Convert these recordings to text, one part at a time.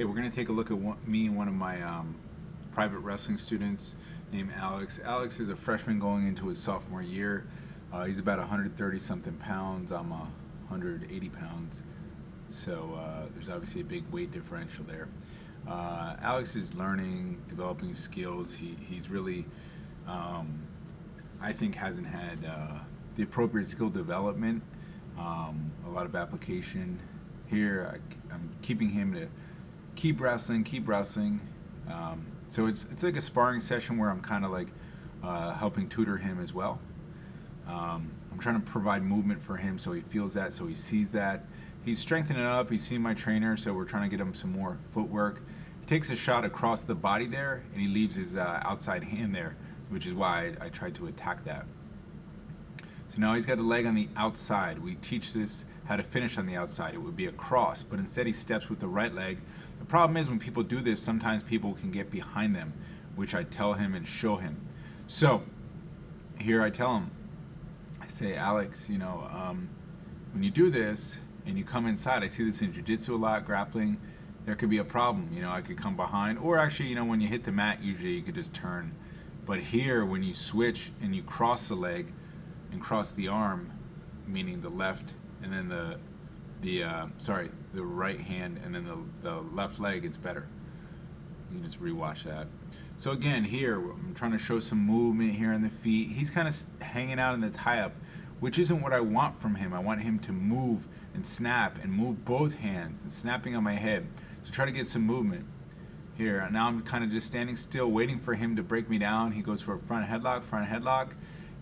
Okay, we're going to take a look at me and one of my private wrestling students named Alex. Alex is a freshman going into his sophomore year. He's about 130 something pounds. I'm 180 pounds. So there's obviously a big weight differential there. Alex is learning, developing skills. He's really, I think, hasn't had the appropriate skill development, a lot of application. Here, I'm keeping him to keep wrestling, keep wrestling. So it's like a sparring session where I'm kind of like helping tutor him as well. I'm trying to provide movement for him so he feels that, so he sees that. He's strengthening up. He's seen my trainer, so we're trying to get him some more footwork. He takes a shot across the body there, and he leaves his outside hand there, which is why I tried to attack that. So now he's got a leg on the outside. We teach this how to finish on the outside. It would be a cross, but instead he steps with the right leg. The problem is when people do this, sometimes people can get behind them, which I tell him and show him. So here I tell him, I say, Alex, when you do this and you come inside, I see this in jiu-jitsu a lot, grappling, there could be a problem. I could come behind, or actually, when you hit the mat, usually you could just turn. But here, when you switch and you cross the leg and cross the arm, meaning the left and then the right hand and then the left leg, it's better. You can just rewatch that. So again, here I'm trying to show some movement here on the feet. He's kind of hanging out in the tie-up, which isn't what I want from him. I want him to move and snap and move both hands and snapping on my head to try to get some movement. Here, now I'm kind of just standing still, waiting for him to break me down. He goes for a front headlock.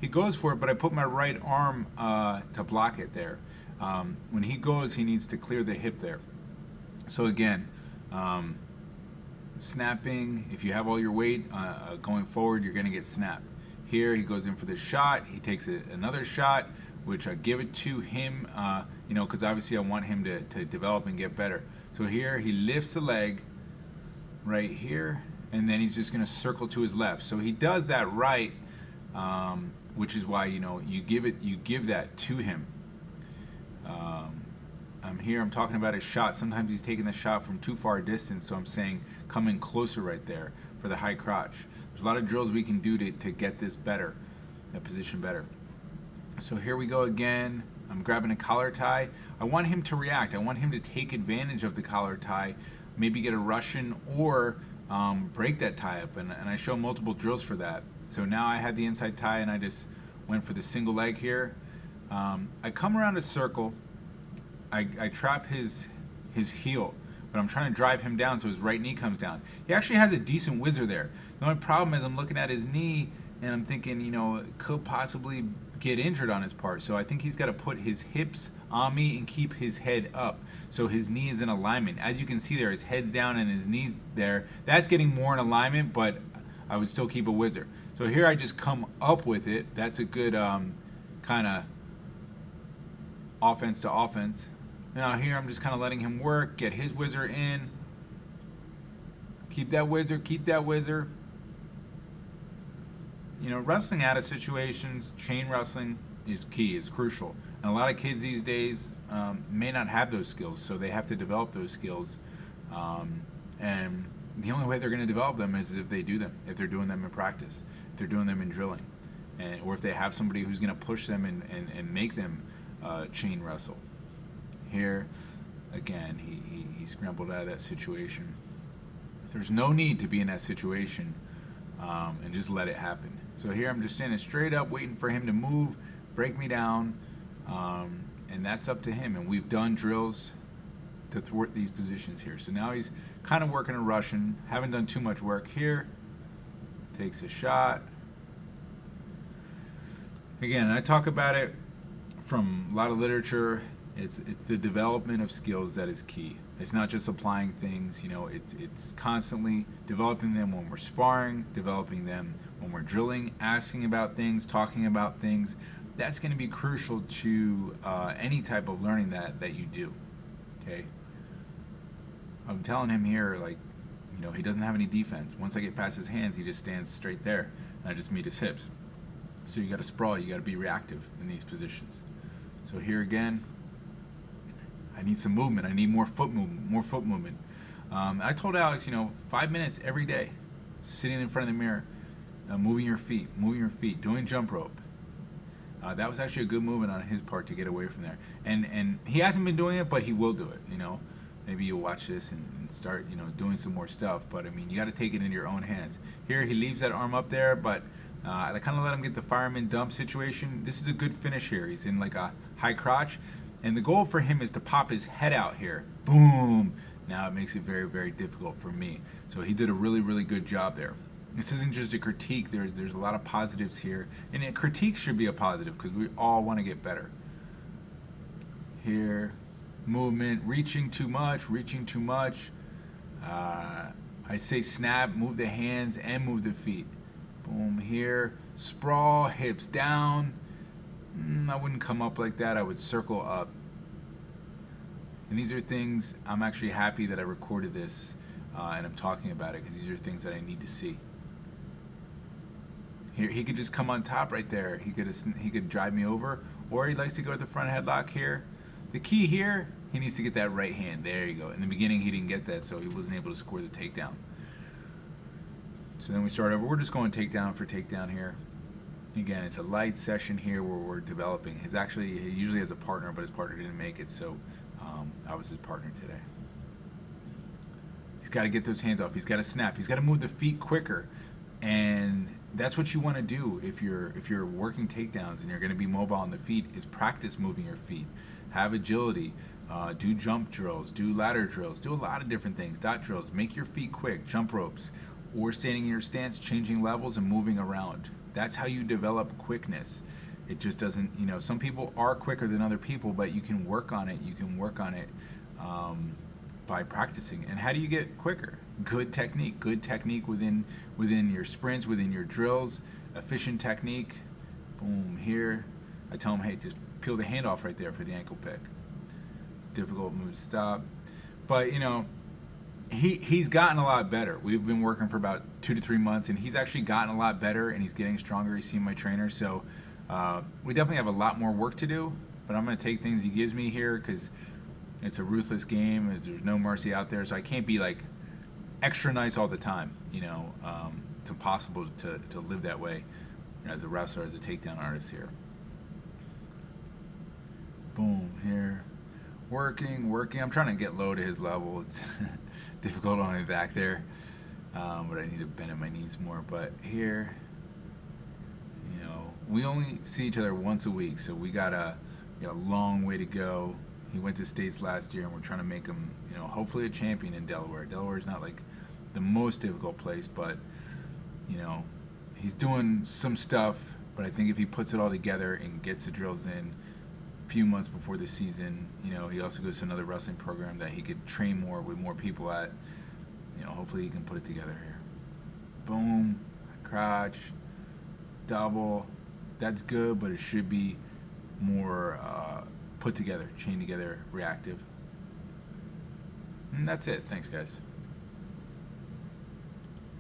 He goes for it, but I put my right arm to block it there. When he goes, he needs to clear the hip there. So again, snapping, if you have all your weight going forward, you're going to get snapped. Here, he goes in for the shot. He takes another shot, which I give it to him, because obviously I want him to develop and get better. So here, he lifts the leg right here, and then he's just going to circle to his left. So he does that right, which is why you give that to him. I'm talking about his shot. Sometimes he's taking the shot from too far a distance, so I'm saying come in closer right there for the high crotch. There's a lot of drills we can do to get this better, that position better. So here we go again. I'm grabbing a collar tie. I want him to react. I want him to take advantage of the collar tie, maybe get a Russian or break that tie up, and I show multiple drills for that. So now I had the inside tie and I just went for the single leg here. I come around a circle. I trap his heel, but I'm trying to drive him down so his right knee comes down. He actually has a decent whizzer there. The only problem is I'm looking at his knee and I'm thinking, it could possibly get injured on his part. So I think he's got to put his hips on me and keep his head up so his knee is in alignment. As you can see there, his head's down and his knee's there. That's getting more in alignment, but I would still keep a whizzer. So here I just come up with it. That's a good kind of offense to offense. Now here I'm just kind of letting him work, get his whizzer in. Keep that whizzer. Wrestling out of situations, chain wrestling is key, is crucial. And a lot of kids these days may not have those skills, so they have to develop those skills. And the only way they're going to develop them is if they do them, if they're doing them in practice, if they're doing them in drilling, or if they have somebody who's going to push them and make them chain wrestle. Here, again, he scrambled out of that situation. There's no need to be in that situation and just let it happen. So here I'm just standing straight up, waiting for him to move, break me down, and that's up to him. And we've done drills to thwart these positions here. So now he's kind of working a Russian. Haven't done too much work here. Takes a shot. Again, I talk about it from a lot of literature. It's the development of skills that is key. It's not just applying things, it's constantly developing them when we're sparring, developing them when we're drilling, asking about things, talking about things. That's going to be crucial to any type of learning that you do, okay? I'm telling him here, he doesn't have any defense. Once I get past his hands, he just stands straight there, and I just meet his hips. So you got to sprawl, you got to be reactive in these positions. So here again, I need some movement. I need more foot movement. I told Alex, 5 minutes every day, sitting in front of the mirror, moving your feet, doing jump rope. That was actually a good movement on his part to get away from there. And he hasn't been doing it, but he will do it. Maybe you'll watch this and start, doing some more stuff. But I mean, you got to take it into your own hands. Here, he leaves that arm up there, but I kind of let him get the fireman dump situation. This is a good finish here. He's in like a high crotch, and the goal for him is to pop his head out here. Boom! Now it makes it very, very difficult for me. So he did a really, really good job there. This isn't just a critique. There's a lot of positives here, and a critique should be a positive because we all want to get better. Here, movement, reaching too much. I say snap, move the hands and move the feet. Boom, here, sprawl, hips down. I wouldn't come up like that. I would circle up. And these are things, I'm actually happy that I recorded this and I'm talking about it because these are things that I need to see. Here, he could just come on top right there. He could drive me over, or he likes to go to the front headlock here. The key here, he needs to get that right hand. There you go. In the beginning, he didn't get that, so he wasn't able to score the takedown. So then we start over. We're just going takedown for takedown here. Again, it's a light session here where we're developing. He usually has a partner, but his partner didn't make it, so I was his partner today. He's got to get those hands off. He's got to snap. He's got to move the feet quicker, and that's what you want to do if you're working takedowns and you're going to be mobile on the feet. Is practice moving your feet, have agility, do jump drills, do ladder drills, do a lot of different things. Dot drills. Make your feet quick. Jump ropes, or standing in your stance, changing levels and moving around. That's how you develop quickness. It just doesn't, some people are quicker than other people, but you can work on it. You can work on it by practicing. And how do you get quicker? Good technique within your sprints, within your drills, efficient technique. Boom, here. I tell him, hey, just peel the hand off right there for the ankle pick. It's a difficult move to stop. But, he's gotten a lot better. We've been working for about 2 to 3 months, and he's actually gotten a lot better, and he's getting stronger. He's seen my trainer, so we definitely have a lot more work to do, but I'm going to take things he gives me here because it's a ruthless game. There's no mercy out there, so I can't be like extra nice all the time. It's impossible to live that way as a wrestler, as a takedown artist here. Boom, here. Working. I'm trying to get low to his level. It's difficult on my back there, but I need to bend at my knees more. But here, we only see each other once a week, so we got a long way to go. He went to states last year, and we're trying to make him, hopefully a champion in Delaware. Delaware is not like the most difficult place, but he's doing some stuff. But I think if he puts it all together and gets the drills in a few months before the season, he also goes to another wrestling program that he could train more with more people at. Hopefully he can put it together here. Boom, crotch, double. That's good, but it should be more put together, chain together, reactive. And that's it. Thanks, guys.